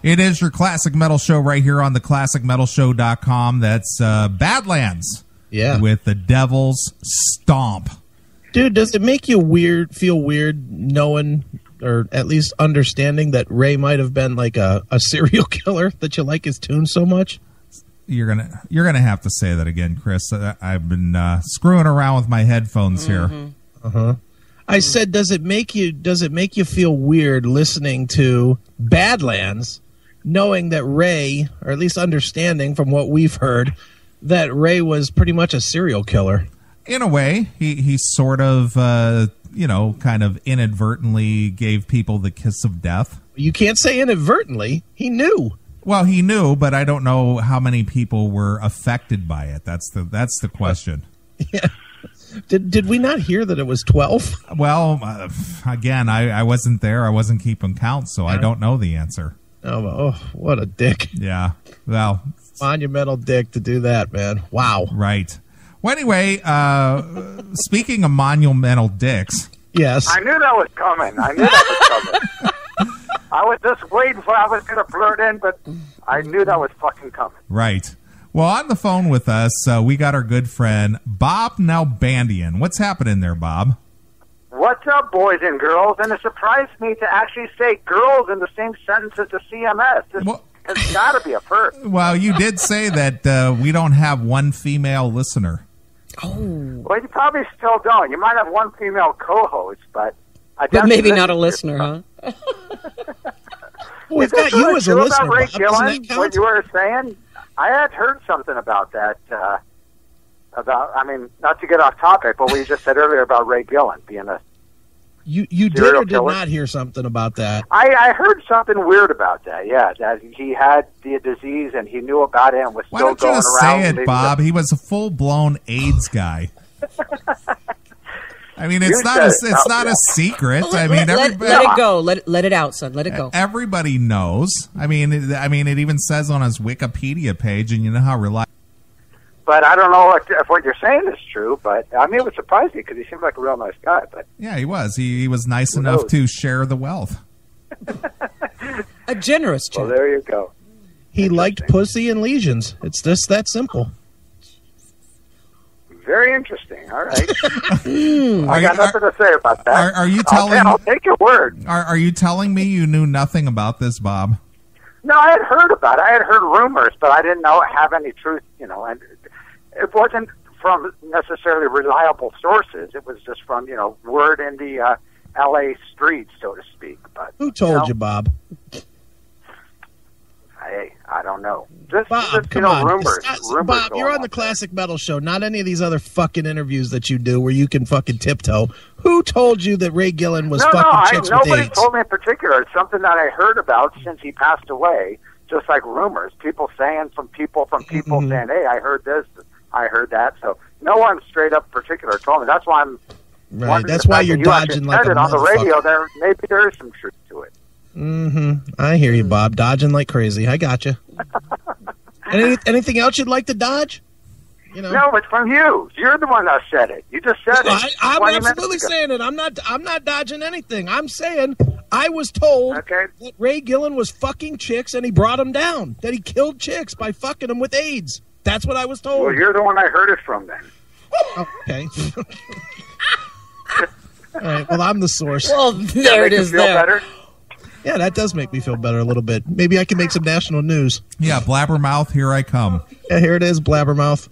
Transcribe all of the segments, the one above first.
It is your Classic Metal Show right here on the ClassicMetalShow.com. That's Badlands. Yeah. With the Devil's Stomp. Dude, does it make you feel weird knowing, or at least understanding, that Ray might have been like a serial killer, that you like his tune so much? You're gonna have to say that again, Chris. I've been screwing around with my headphones here. I said, does it make you feel weird listening to Badlands, knowing that Ray, or at least understanding from what we've heard, that Ray was pretty much a serial killer? In a way, he sort of, kind of inadvertently gave people the kiss of death. You can't say inadvertently. He knew. Well, he knew, but I don't know how many people were affected by it. That's the question. Yeah. Did we not hear that it was 12? Well, again, I wasn't there. I wasn't keeping count, so I don't know the answer. Oh, what a dick. Yeah. Well, monumental dick to do that, man. Wow. Right. Well, anyway, speaking of monumental dicks. Yes. I knew that was coming. I was just waiting for I was going to blurt in, but I knew that was fucking coming. Right. Well, on the phone with us, we got our good friend, Bob Nalbandian. What's happening there, Bob? What's up, boys and girls? And it surprised me to actually say girls in the same sentence as the CMS. It's got to be a first. Well, you did say that we don't have one female listener. Oh. Well, you probably still don't. You might have one female co-host, but maybe not a listener, huh? Well, we've got you as a listener, Ray Bob. Gillen, what you were saying? I had heard something about that. Not to get off topic, but what you just said earlier about Ray Gillen being a You did or did not hear something about that? I heard something weird about that, yeah, that he had the disease and he knew about it and was still going around. Why don't you just say it, Bob? He was a full-blown AIDS guy. I mean, it's not a secret. I mean, let it go. Let it out, son. Let it go. Everybody knows. I mean, it even says on his Wikipedia page, and you know how reliable. But I don't know if what you're saying is true. But I mean, it would surprise me because he seemed like a real nice guy. But yeah, he was. He was nice enough to share the wealth. A generous chap. Well, there you go. He liked pussy and lesions. It's just that simple. Very interesting. All right. I got nothing to say about that. Are you telling? I'll take your word. Are you telling me you knew nothing about this, Bob? No, I had heard about it. I had heard rumors, but I didn't have any truth. And it wasn't from necessarily reliable sources. It was just from word in the L.A. streets, so to speak. But who told you, Bob? Hey, I don't know. Bob, come on. Rumors Bob, you're on the Classic Metal Show, not any of these other fucking interviews that you do where you can fucking tiptoe. Who told you that Ray Gillen was fucking chicks with AIDS? Nobody told me in particular. It's something that I heard about since he passed away, just like rumors. People saying saying, hey, I heard this, I heard that. So no one straight up particular told me. That's why I'm right. That's why you're dodging like a on the radio. Maybe there is some truth to it. I hear you, Bob. Dodging like crazy. I got you. Anything else you'd like to dodge? No, it's from you. You're the one that said it. You just said it. I'm absolutely saying it. I'm not dodging anything. I'm saying I was told that Ray Gillen was fucking chicks and he brought them down. That he killed chicks by fucking them with AIDS. That's what I was told. Well, you're the one I heard it from then. Okay. All right. Well, I'm the source. Well, there it is. Better? Yeah, that does make me feel better a little bit. Maybe I can make some national news. Yeah, Blabbermouth, here I come. Yeah, here it is, Blabbermouth.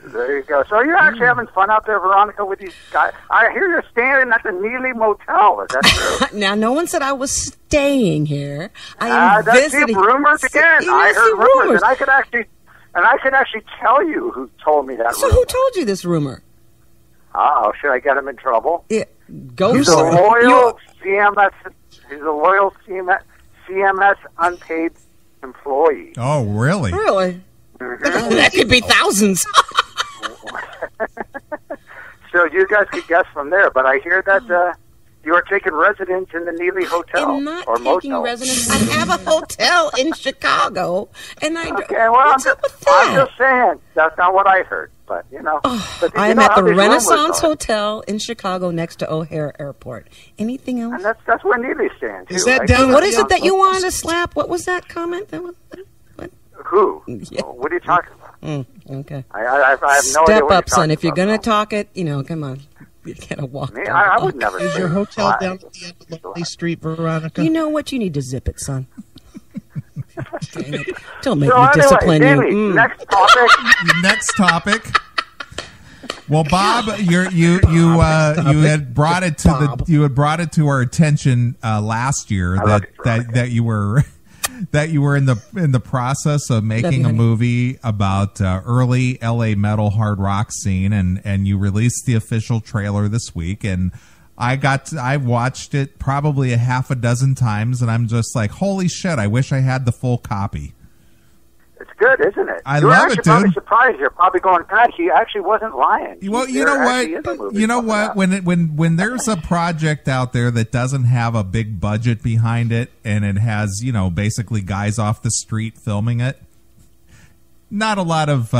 There you go. So are you actually having fun out there, Veronica, with these guys? I hear you're standing at the Neeley Motel. Is that true? Now, no one said I was staying here. I am visiting. Rumors again. I heard rumors, and I could actually tell you who told me that. So who told you this rumor? Oh, should I get him in trouble? Yeah, go. He's a loyal CMS. He's a loyal CMS unpaid employee. Oh, really? Really? Mm-hmm. That could be thousands. So you guys could guess from there. But I hear that You are taking residence in the Neeley Hotel I'm not or taking motel. residence. I have a hotel in Chicago, and I. Okay, well, What's up with that? I'm just saying that's not what I heard, but But I am at the Renaissance Hotel in Chicago next to O'Hare Airport. Anything else? And that's where Neeley's staying too. Is that right? down? What is it that you wanted to slap? What was that comment? What? Who? Yeah. What are you talking about? Okay. I have no idea Step what up, you're son. talking If you're about. gonna talk it, come on. You gotta walk. Me, down I the would block. never. Is say your that. hotel I- down at the end of Lonely Street, Veronica? You know what? You need to zip it, son. Dang it. Don't make So me anyway, discipline Neeley, you. next topic. Next topic. Well, Bob, you had brought it to Bob. you had brought it to our attention last year I love you, that you were in the process of making you, a honey. movie about early LA metal hard rock scene, and you released the official trailer this week, and I watched it probably a half a dozen times, and I'm just like, holy shit! I wish I had the full copy. It's good, isn't it? I You're love actually it, probably dude. surprised. You're probably going, God, he actually wasn't lying. Well, you know what? You know what? When there's a project out there that doesn't have a big budget behind it, and it has basically guys off the street filming it, not a lot of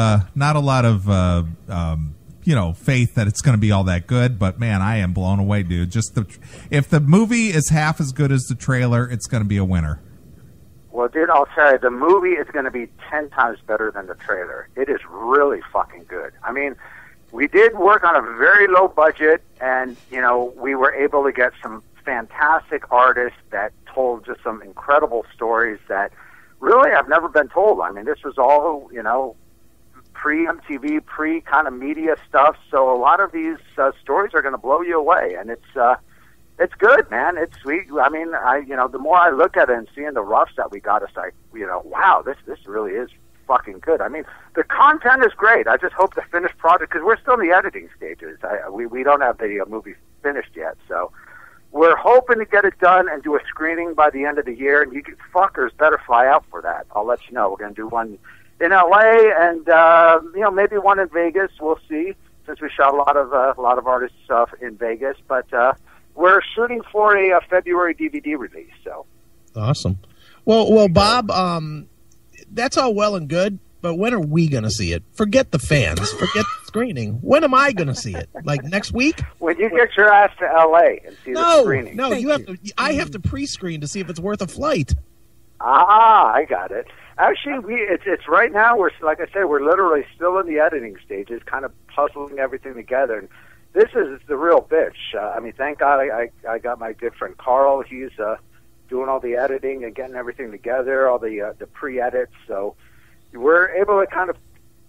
faith that it's going to be all that good. But man, I am blown away, dude. If the movie is half as good as the trailer, it's going to be a winner. Well, dude, I'll tell you, the movie is going to be 10 times better than the trailer. It is really fucking good. I mean, we did work on a very low budget, and, we were able to get some fantastic artists that told just some incredible stories that really have never been told. I mean, this was all, pre-MTV, pre-kind of media stuff, so a lot of these stories are going to blow you away, and it's good, man. It's sweet. I mean, the more I look at it and seeing the roughs that we got, it's like, wow, this really is fucking good. I mean, the content is great. I just hope the finished product, because we're still in the editing stages. We don't have the movie finished yet, so we're hoping to get it done and do a screening by the end of the year. And you fuckers better fly out for that. I'll let you know. We're going to do one in LA and maybe one in Vegas. We'll see, since we shot a lot of artist stuff in Vegas, but. We're shooting for a February DVD release. So Awesome. Well, Bob, that's all well and good, but when are we going to see it? Forget the fans. Forget the screening. When am I going to see it? Like next week? when you get your ass to LA and see the screening. No, I have to pre-screen to see if it's worth a flight. I got it. Actually, it's right now. Like I said, we're literally still in the editing stages, kind of puzzling everything together. And this is the real bitch. I mean, thank God I got my good friend Carl. He's doing all the editing and getting everything together, all the pre-edits. So we're able to kind of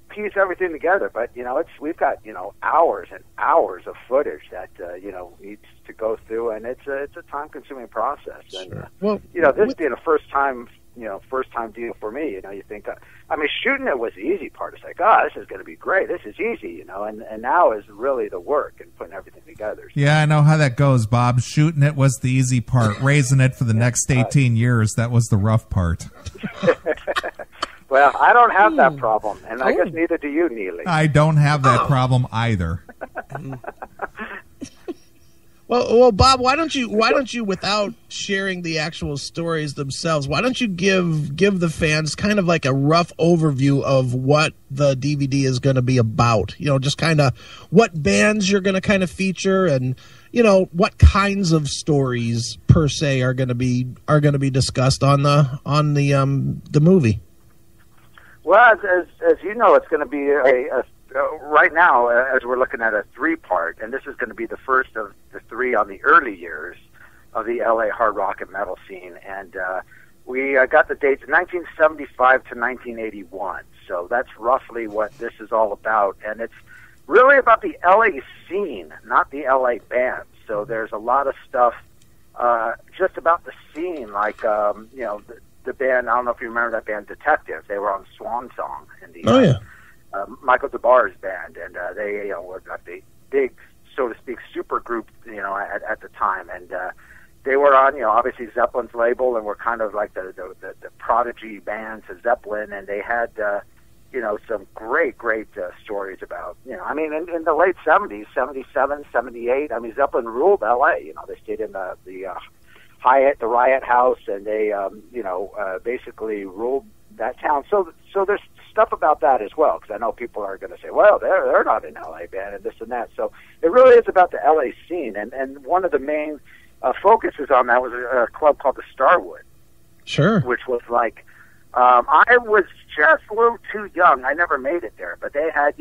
piece everything together. But we've got hours and hours of footage that needs to go through, and it's a time-consuming process. Sure. And this being a first time deal for me. You think, shooting it was the easy part. It's like, this is going to be great. This is easy, and now is really the work and putting everything together. Yeah, I know how that goes, Bob. Shooting it was the easy part. Raising it for the next 18 years, that was the rough part. Well, I don't have that problem, and I guess neither do you, Neeley. I don't have that problem either. Well, Bob, why don't you, without sharing the actual stories themselves, why don't you give the fans kind of like a rough overview of what the DVD is going to be about? Just kind of what bands you're going to kind of feature, and what kinds of stories per se are going to be discussed on the movie. Well, as you know, it's going to be a right now, as we're looking at a 3-part, and this is going to be the first of the 3 on the early years of the LA hard rock and metal scene. And we got the dates 1975 to 1981. So that's roughly what this is all about. And it's really about the LA scene, not the LA band. So there's a lot of stuff just about the scene, like, the band, I don't know if you remember that band Detective. They were on Swan Song in the Michael DeBar's band, and they were like the big, so to speak, super group at the time, and they were on obviously Zeppelin's label, and were kind of like the prodigy bands of Zeppelin, and they had some great stories about, I mean, in the late 70s, 77, 78, I mean, Zeppelin ruled L.A. They stayed in the Hyatt, the Riot House, and they, basically ruled that town. So there's stuff about that as well, because I know people are going to say, well, they're not an L.A. band and this and that. So it really is about the L.A. scene, and one of the main focuses on that was a club called the Starwood. Sure. Which was like, I was just a little too young. I never made it there, but they had,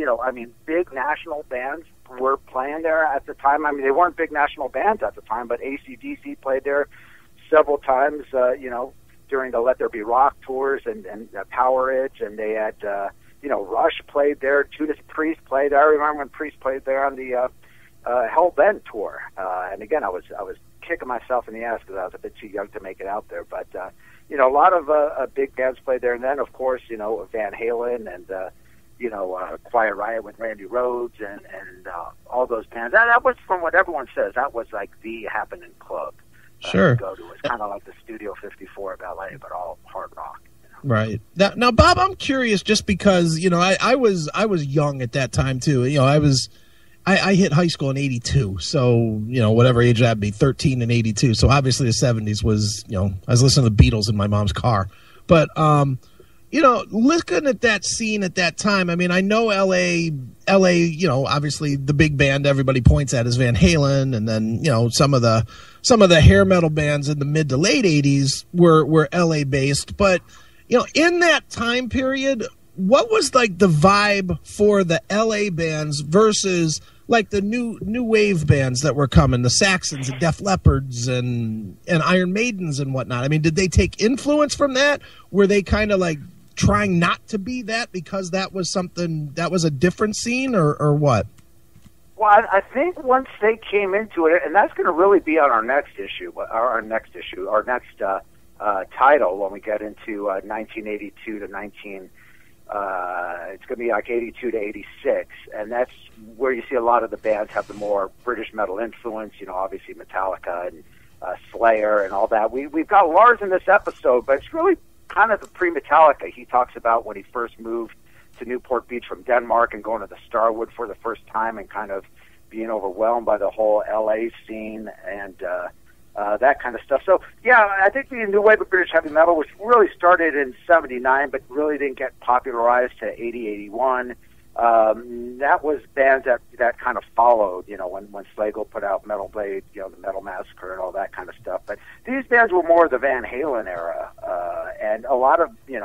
big national bands were playing there at the time. I mean, they weren't big national bands at the time, but AC/DC played there several times, during the Let There Be Rock tours and Power Edge, and they had, Rush played there, Judas Priest played there. I remember when Priest played there on the Hellbent tour. And again, I was kicking myself in the ass because I was a bit too young to make it out there, but a lot of big bands played there, and then of course Van Halen and Quiet Riot with Randy Rhoads and all those bands. That was, from what everyone says, that was like the happening club. Sure. To go to. It's kind of like the Studio 54 of LA, but all hard rock. Right. Now, Bob, I'm curious, just because I was young at that time too. I hit high school in 82, so, whatever age that'd be, 13 and 82. So obviously the 70s was, I was listening to the Beatles in my mom's car. But, looking at that scene at that time, I mean, I know LA, obviously the big band everybody points at is Van Halen. And then, some of the hair metal bands in the mid to late 80s were LA based. But, in that time period, what was like the vibe for the LA bands versus like the new wave bands that were coming, the Saxons and Def Leppards and Iron Maidens and whatnot? I mean, did they take influence from that? Were they kind of like trying not to be that because that was something that was a different scene, or what? Well, I think once they came into it, and that's going to really be on our next title when we get into 1982 to 19. It's going to be like 82 to 86, and that's where you see a lot of the bands have the more British metal influence, obviously Metallica and Slayer and all that. We've got Lars in this episode, but it's really kind of the pre-Metallica. He talks about when he first moved to Newport Beach from Denmark and going to the Starwood for the first time and kind of being overwhelmed by the whole LA scene and that kind of stuff. So, yeah, I think the new wave of British heavy metal, which really started in 79, but really didn't get popularized to 80, 81. That was bands that kind of followed, when Slagle put out Metal Blade, the Metal Massacre and all that kind of stuff. But these bands were more the Van Halen era. And a lot of, you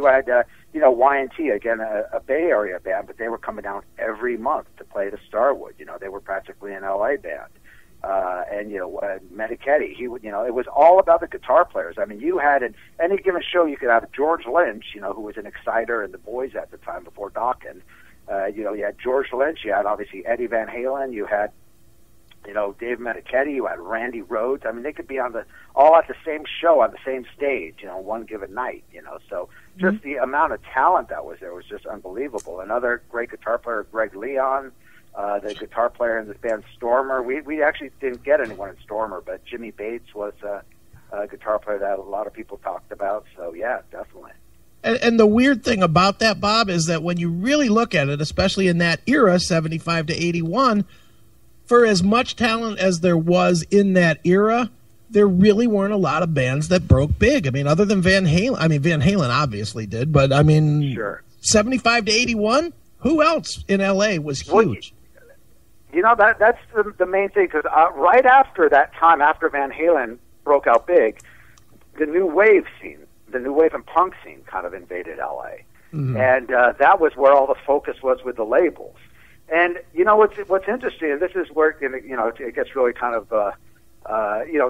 had, Y&T, again, a Bay Area band, but they were coming down every month to play the Starwood. They were practically an LA band. Medichetti, it was all about the guitar players. I mean, you had in any given show, you could have George Lynch, who was an Exciter and the Boys at the time before Dokken. You had George Lynch, you had obviously Eddie Van Halen, you had, Dave Medichetti, you had Randy Rhoads. I mean, they could be all at the same show on the same stage, one given night, So just the amount of talent that was there was just unbelievable. Another great guitar player, Greg Leon. The guitar player in this band, Stormer. We actually didn't get anyone in Stormer, but Jimmy Bates was a guitar player that a lot of people talked about. So, yeah, definitely. And the weird thing about that, Bob, is that when you really look at it, especially in that era, 75 to 81, for as much talent as there was in that era, there really weren't a lot of bands that broke big. I mean, other than Van Halen. I mean, Van Halen obviously did, but I mean, sure. 75 to 81, who else in L.A. was huge? That's the main thing, because right after that time, after Van Halen broke out big, the new wave and punk scene kind of invaded L.A. Mm-hmm. And that was where all the focus was with the labels. And what's interesting, and this is where it gets really kind of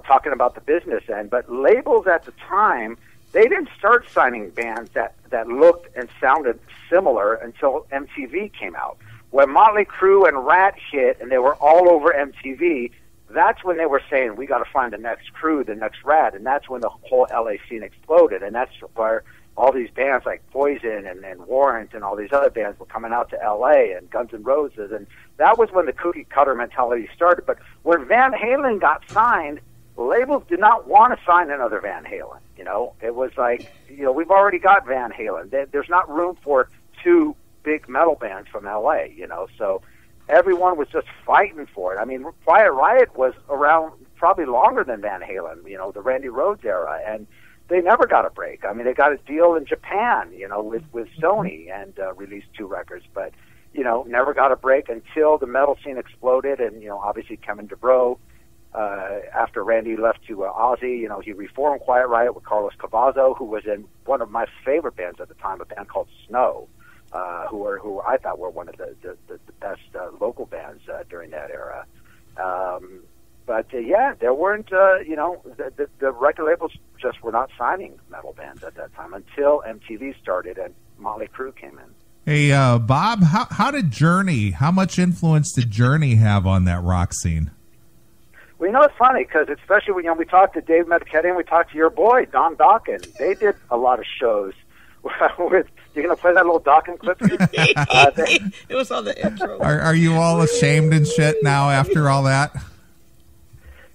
talking about the business end. But labels at the time, they didn't start signing bands that looked and sounded similar until MTV came out. When Motley Crue and Rat hit, and they were all over MTV, that's when they were saying, we got to find the next Crue, the next Rat, and that's when the whole LA scene exploded. And that's where all these bands like Poison and Warrant and all these other bands were coming out to LA, and Guns N' Roses, and that was when the cookie cutter mentality started. But when Van Halen got signed, labels did not want to sign another Van Halen. You know, it was like, you know, we've already got Van Halen. There's not room for two big metal bands from LA, you know, so everyone was just fighting for it. I mean, Quiet Riot was around probably longer than Van Halen, you know, the Randy Rhoads era, and they never got a break. I mean, they got a deal in Japan, you know, with Sony and released 2 records, but, you know, never got a break until the metal scene exploded, and, you know, obviously Kevin DuBrow, after Randy left to Ozzy, you know, he reformed Quiet Riot with Carlos Cavazo, who was in one of my favorite bands at the time, a band called Snow, who I thought were one of the best local bands during that era. But yeah, there weren't, you know, the record labels just were not signing metal bands at that time until MTV started and Motley Crue came in. Hey, Bob, how much influence did Journey have on that rock scene? Well, you know, it's funny because especially when, you know, we talked to Dave Medichetti and we talked to your boy, Don Dokken. They did a lot of shows with, you're going to play that little Dokken clip? It was on the intro. Are you all ashamed and shit now after all that?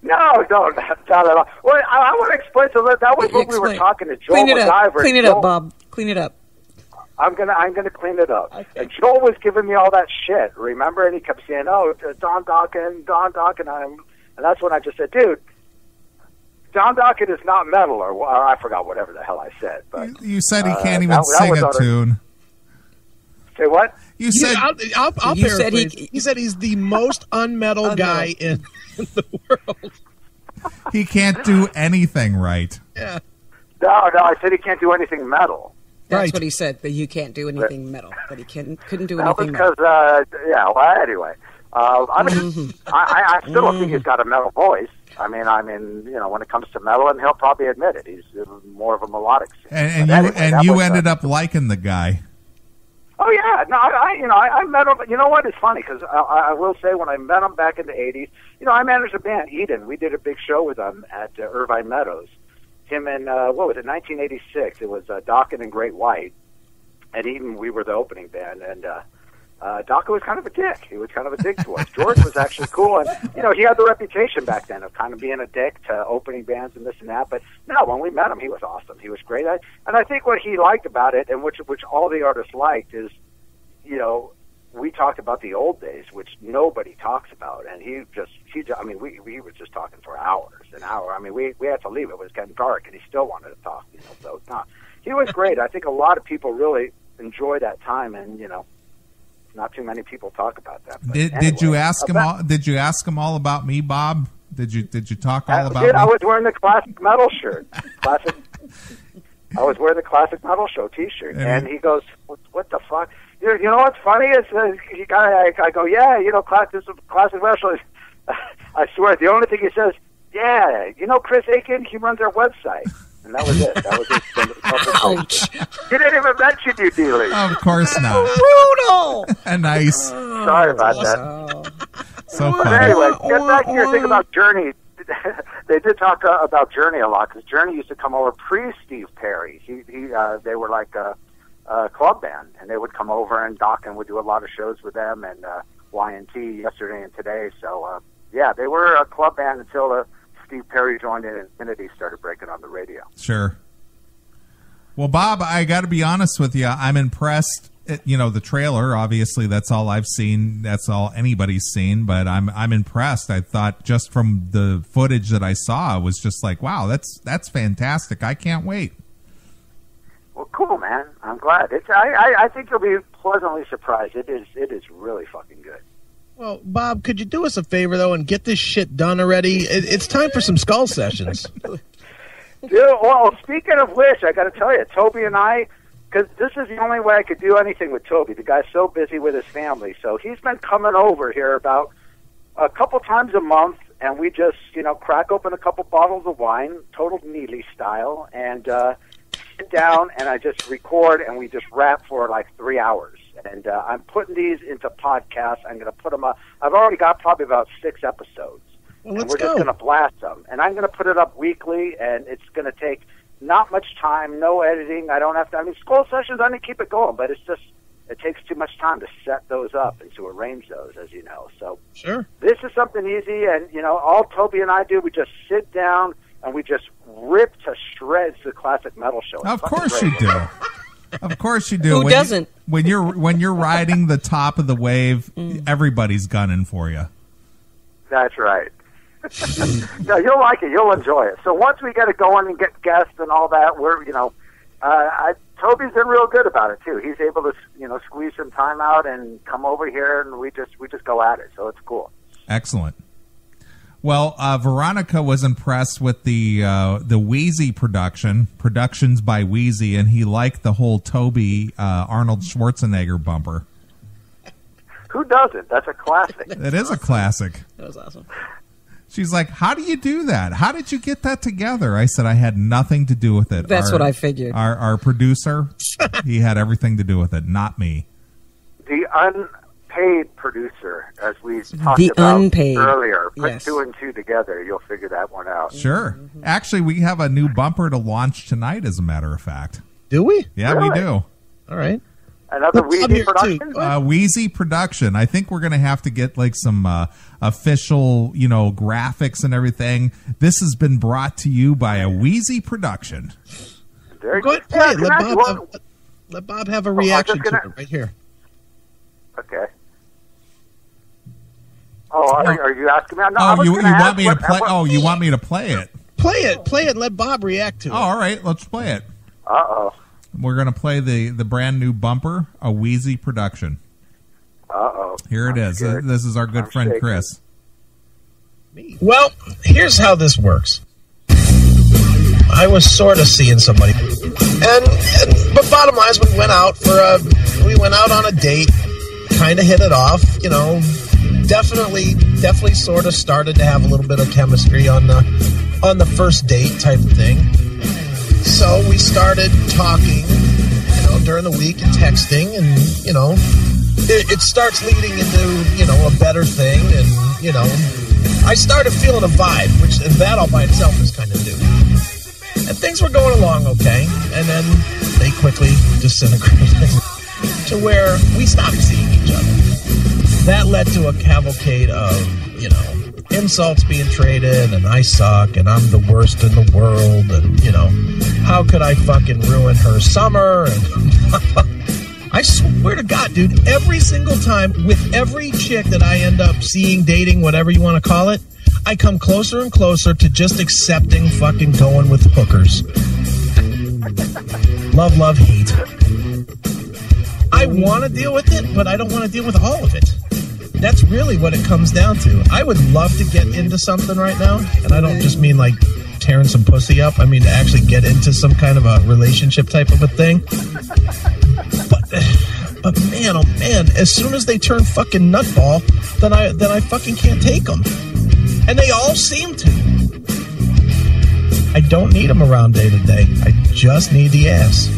No, not at all. Well, I want to explain to that was when we were talking to Joel McIver. Clean it up, Bob. Clean it up. I'm gonna clean it up. Okay. And Joel was giving me all that shit, remember? And he kept saying, "Oh, Don Dokken," and that's when I just said, "Dude, Don Dokken is not metal," or I forgot whatever the hell I said. But you said he can't even sing a tune. Say what? You said I'll paraphrase. He said he's the most unmetal guy in the world. He can't do anything right. Yeah. No, I said he can't do anything metal. That's what he said, that you can't do anything metal. That he couldn't do anything metal. Because, well, anyway. I mean, I still don't think he's got a metal voice. I mean, you know, when it comes to metal, and he'll probably admit it, he's more of a melodic singer. And you ended up liking the guy. Oh yeah, no, I met him. You know what? It's funny because I will say when I met him back in the '80s, you know, I managed a band, Eden. We did a big show with him at Irvine Meadows. Him and what was it? 1986. It was Dokken and Great White, and Eden. We were the opening band, and Dokken was kind of a dick. He was kind of a dick to us. George was actually cool, and you know, he had the reputation back then of kind of being a dick to opening bands and this and that. But no, when we met him, he was awesome. He was great, and I think what he liked about it, and which all the artists liked, is, you know, we talked about the old days, which nobody talks about, and he I mean, we were just talking for hours and hours. I mean, we had to leave. It was getting dark, and he still wanted to talk. You know, so no, he was great. I think a lot of people really enjoy that time, and you know, not too many people talk about that. Did you ask him all? Did you ask him all about me, Bob? Did you talk all about me? I was wearing the classic metal shirt. I was wearing the classic metal show T-shirt, and he goes, "What the fuck?" You know what's funny is I go, "Yeah, you know, classic metal show." I swear, the only thing he says, "Yeah, you know, Chris Aiken, he runs our website." And that was it. That was it. Ouch. He didn't even mention you, Neeley. Of course not. Brutal. Nice. Sorry about that. So But funny. anyway, get back to your thing about Journey. They did talk about Journey a lot because Journey used to come over pre-Steve Perry. They were like a club band, and they would come over, and Dokken would do a lot of shows with them, and Y&T Yesterday and Today. So yeah, they were a club band until Steve Perry joined in and Infinity started breaking on the radio. Sure. Well, Bob, I got to be honest with you. I'm impressed. You know, the trailer, obviously, that's all I've seen. That's all anybody's seen. But I'm impressed. I thought just from the footage that I saw, it was just like, wow, that's fantastic. I can't wait. Well, cool, man. I'm glad. I think you'll be pleasantly surprised. It is really fucking good. Well, Bob, could you do us a favor, though, and get this shit done already? It's time for some skull sessions. Dude, well, speaking of which, I got to tell you, Toby and I, because this is the only way I could do anything with Toby. The guy's so busy with his family. So he's been coming over here about a couple times a month, and we just, you know, crack open a couple bottles of wine, total Neeley style, and sit down, and I just record, and we just rap for like 3 hours. And I'm putting these into podcasts. I'm going to put them up. I've already got probably about 6 episodes. Well, and we're just going to blast them. And I'm going to put it up weekly, and it's going to take not much time, no editing. I don't have to. I mean, school sessions, I can keep it going, but it's just, it takes too much time to set those up and to arrange those, as you know. So Sure. this is something easy, and all Toby and I do, we just sit down and we just rip to shreds the classic metal show. It's Of fucking course great. you do. Of course you do. Who doesn't? When you're riding the top of the wave, everybody's gunning for you. That's right. No, you'll like it. You'll enjoy it. So once we get it going and get guests and all that, Toby's been real good about it too. He's able to, squeeze some time out and come over here, and we just go at it. So it's cool. Excellent. Well, Veronica was impressed with the Wheezy productions by Wheezy, and he liked the whole Toby Arnold Schwarzenegger bumper. Who doesn't? That's a classic. It is a classic. That was awesome. She's like, how do you do that? How did you get that together? I said, I had nothing to do with it. That's what I figured. Our producer, he had everything to do with it, not me. The unpaid producer, as we talked The about unpaid. earlier. Put Yes. 2 and 2 together, you'll figure that one out. Sure. Actually, we have a new bumper to launch tonight, as a matter of fact. Do we? Yeah, Really? we do. All right. Another Well, I'm Wheezy here, too. production? Wheezy production. I think we're going to have to get like some official, graphics and everything. This has been brought to you by a Wheezy production. Very Go ahead, good. play it. Yeah, can I- Let Bob have a I'm reaction just to gonna- it right here. Okay. Oh, are you asking me? No, I Oh, was you gonna ask want me to what- play? what- Oh, you want me to play it? Play it. Let Bob react to it. Oh, all right. Let's play it. Uh-oh. We're going to play the brand new bumper, a Wheezy production. Uh-oh. Here it is. scared. This is our good I'm friend shaking. Chris. Well, here's how this works. I was sort of seeing somebody, but bottom line is we went out on a date, kind of hit it off, definitely sort of started to have a little bit of chemistry on the first date type of thing. So we started talking, during the week and texting, and it starts leading into a better thing, and I started feeling a vibe, and that all by itself is kind of new. And things were going along okay, and then they quickly disintegrated to where we stopped seeing each other. That led to a cavalcade of insults being traded, and I suck, and I'm the worst in the world, and how could I fucking ruin her summer? And I swear to God, dude, every single time with every chick that I end up seeing, dating, whatever you want to call it, I come closer and closer to just accepting fucking going with hookers. Love, hate. I want to deal with it, but I don't want to deal with all of it. That's really what it comes down to. I would love to get into something right now, and I don't just mean like tearing some pussy up. I mean to actually get into some kind of a relationship type of a thing. But man, oh man, as soon as they turn fucking nutball, then I fucking can't take them. And they all seem to. I don't need them around day to day. I just need the ass.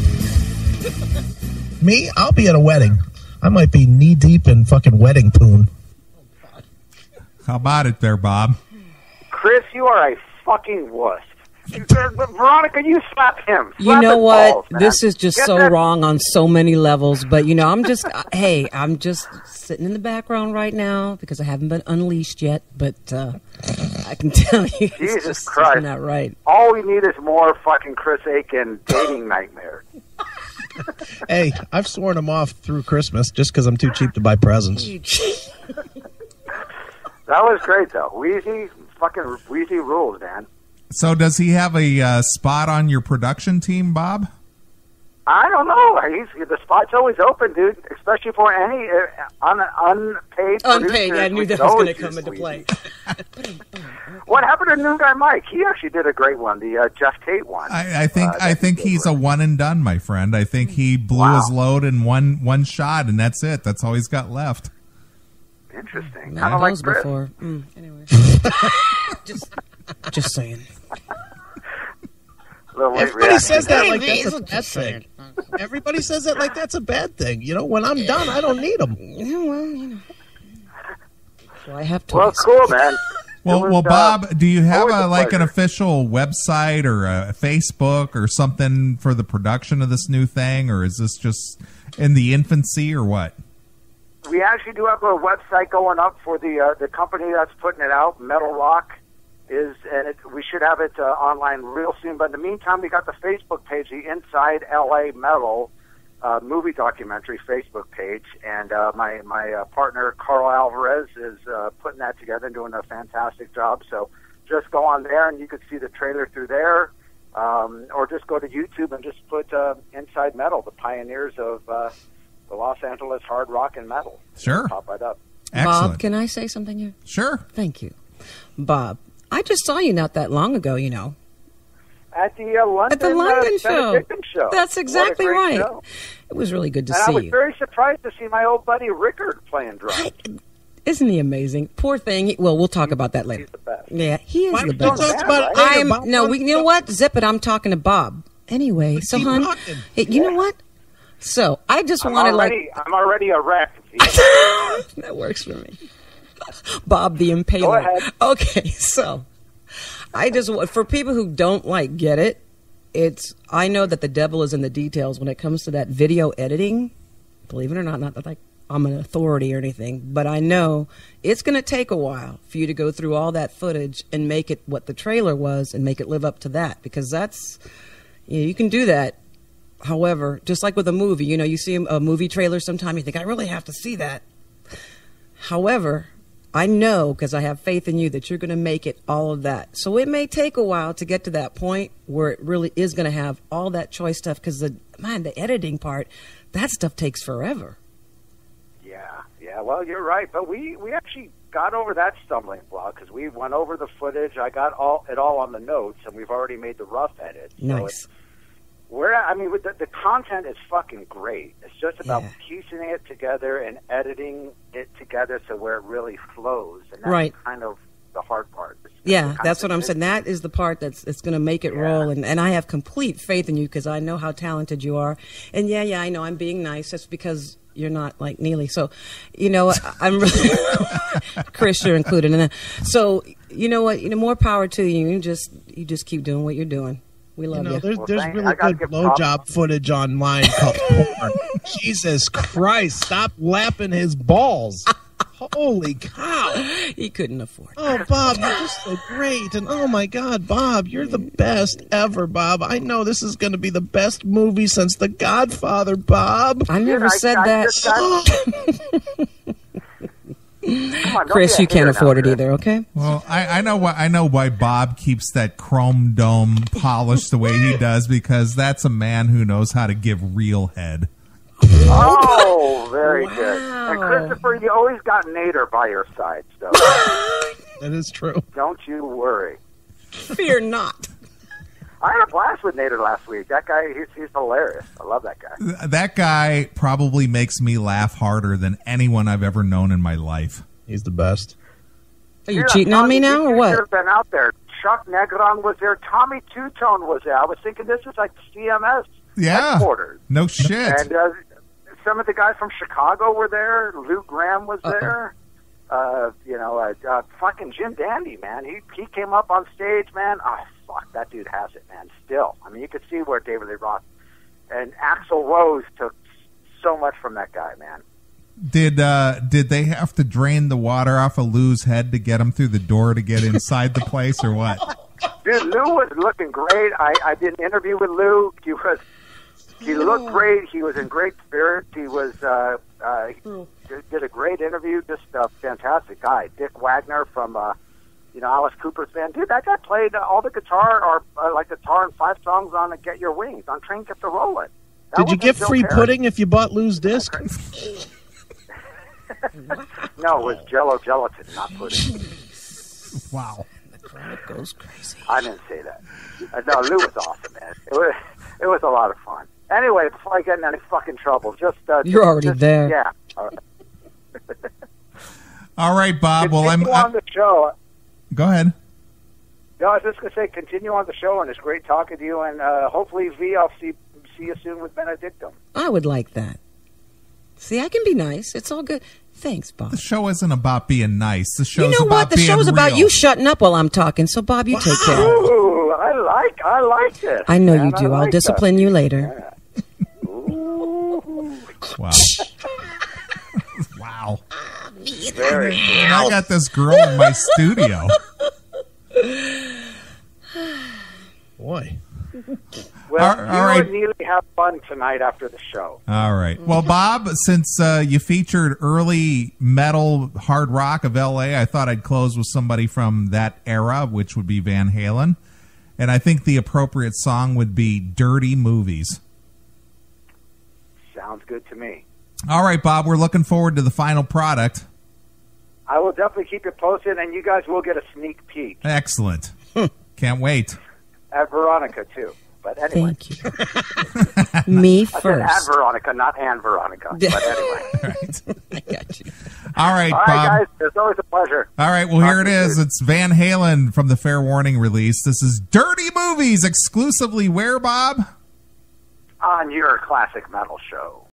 Me, I'll be at a wedding. I might be knee deep in fucking wedding poon. How about it there, Bob? Chris, you are a fucking wuss. Veronica, you slap him. You Slap know his what? balls, man. This is just Get so that- wrong on so many levels. But, I'm just, I'm just sitting in the background right now because I haven't been unleashed yet. But I can tell you, Jesus it's just Christ. not right. All we need is more fucking Chris Aiken dating nightmares. Hey, I've sworn him off through Christmas just because I'm too cheap to buy presents. That was great, though. Wheezy rules, man. So does he have a spot on your production team, Bob? I don't know. The spot's always open, dude. Especially for any unpaid. Unpaid. producers. I knew We that could was going always to come use into Wheezy. play. What happened to New Guy Mike? He actually did a great one, the Jeff Tate one. I think he's a one and done, my friend. I think he blew his load in one shot, and that's it. That's all he's got left. Interesting. Never Kind of like those Chris. before. Anyway. just saying. Little late Everybody reaction. says that like that's a Just bad saying. thing. Everybody says that like that's a bad thing. When I'm done, I don't need them. Yeah, well, So I have to. Well, cool, man. Well, Bob, do you have always a like an pleasure. official website or a Facebook or something for the production of this new thing, or is this just in the infancy, or what? We actually do have a website going up for the company that's putting it out. Metal Rock we should have it online real soon. But in the meantime, we got the Facebook page, the Inside LA Metal movie documentary Facebook page, and my partner Carl Alvarez is putting that together and doing a fantastic job. So just go on there and you can see the trailer through there, or just go to YouTube and just put Inside Metal, the pioneers of the Los Angeles hard rock and metal. Sure. Pop right up. Excellent. Bob, can I say something here? Sure. Thank you. Bob, I just saw you not that long ago, At the London, At the London show. Benedictine show. That's exactly What a great right. show. It was really good to And I see was you. very surprised to see my old buddy Rickard playing drums. Isn't he amazing? Poor thing. Well, we'll talk about that later. He's the best. Yeah, he is Why the don't you best. talk about it Right? later, Bob? You know what? Zip it. I'm talking to Bob. Anyway, so Keep hon, talking. hey, you know what? So I just I'm wanted I'm already a wreck. that works for me. Bob the Impaler. Go ahead. Okay, so I just for people who don't get it, I know that the devil is in the details when it comes to that video editing. Believe it or not that I'm an authority or anything, but I know it's going to take a while for you to go through all that footage and make it what the trailer was and make it live up to that, because that's you can do that. However, just like with a movie, you see a movie trailer sometime, you think, I really have to see that. However, I know, because I have faith in you, that you're going to make it all of that. So it may take a while to get to that point where it really is going to have all that choice stuff, because the editing part, that stuff takes forever. Yeah. Well, you're right, but we actually got over that stumbling block because we went over the footage. I got it all on the notes, and we've already made the rough edit. Nice. With the content is fucking great. It's just about Yeah. piecing it together and editing it together so where it really flows. And that's Right. kind of the hard part. Yeah, that's what I'm saying. That is the part that's going to make it roll. And I have complete faith in you because I know how talented you are. And yeah, I know I'm being nice just because you're not like Neeley. So, I'm really, Chris, you're included in that. So, you know what? More power to you. You just keep doing what you're doing. We love you. There's thank you. really I gotta good give blowjob footage online called porn. Jesus Christ, stop lapping his balls. Holy cow. He couldn't afford it. Oh, Bob, you're just so great. And oh, my God, Bob, you're the best ever, Bob. I know this is going to be the best movie since The Godfather, Bob. I never said that. Come on, don't Chris, be a you can't hater afford now, it Chris. either, okay? Well, I know why Bob keeps that chrome dome polished the way he does, because that's a man who knows how to give real head. Oh, very good. Wow. And Christopher, you always got Nader by your side, so That is true. don't you worry. Fear not. I had a blast with Nader last week. That guy, he's hilarious. I love that guy. That guy probably makes me laugh harder than anyone I've ever known in my life. He's the best. Are you Dude, cheating on me now or You what? should have been out there. Chuck Negron was there. Tommy Two-Tone was there. I was thinking this is like CMS Yeah. headquarters. No shit. And some of the guys from Chicago were there. Lou Graham was there. Fucking Jim Dandy, man. He came up on stage, man. Oh, fuck, that dude has it, man. Still. I mean, you could see where David Lee Roth and Axl Rose took so much from that guy, man. Did they have to drain the water off of Lou's head to get him through the door to get inside the place, or what? Dude, Lou was looking great. I did an interview with Lou. He looked great. He was in great spirits. He was did a great interview. Just a fantastic guy. Dick Wagner from Alice Cooper's band. Dude, that guy played all the guitar guitar in 5 songs on Get Your Wings on Train Kept a Rollin'. Did you get free pudding if you bought Lou's disc? No, it was Jello gelatin, not pudding. Wow. The crowd goes crazy. I didn't say that. No, Lou was awesome, man. It was a lot of fun. Anyway, before I get in any fucking trouble, You're already there. Yeah. All right. All right, Bob. Well, Continue on the show. Go ahead. No, I was just going to say, continue on the show, and it's great talking to you. And hopefully, V, I'll see you soon with Benedictum. I would like that. See, I can be nice. It's all good. Thanks, Bob. The show isn't about being nice. The show's You know about what? The being show's about real. you shutting up while I'm talking. So, Bob, you take care. Ooh, I like this. I know you man. do. I I'll like discipline that. you later. Yeah. Ooh. Wow. Wow. Very cool. And I got this girl in my studio. Boy. Well, All you right. and Neeley have fun tonight after the show. All right. Well, Bob, since you featured early metal hard rock of L.A., I thought I'd close with somebody from that era, which would be Van Halen. And I think the appropriate song would be Dirty Movies. Sounds good to me. All right, Bob, we're looking forward to the final product. I will definitely keep you posted, and you guys will get a sneak peek Excellent. Can't wait. at Veronica, too. But anyway. Thank you. Me I said at first. Veronica, not Ann Veronica. But anyway. Right. I got you. All right, All right, Bob. guys. It's always a pleasure. All right, well, here it Talk to you is. soon. It's Van Halen from the Fair Warning release. This is Dirty Movies exclusively where, Bob? On your classic metal show.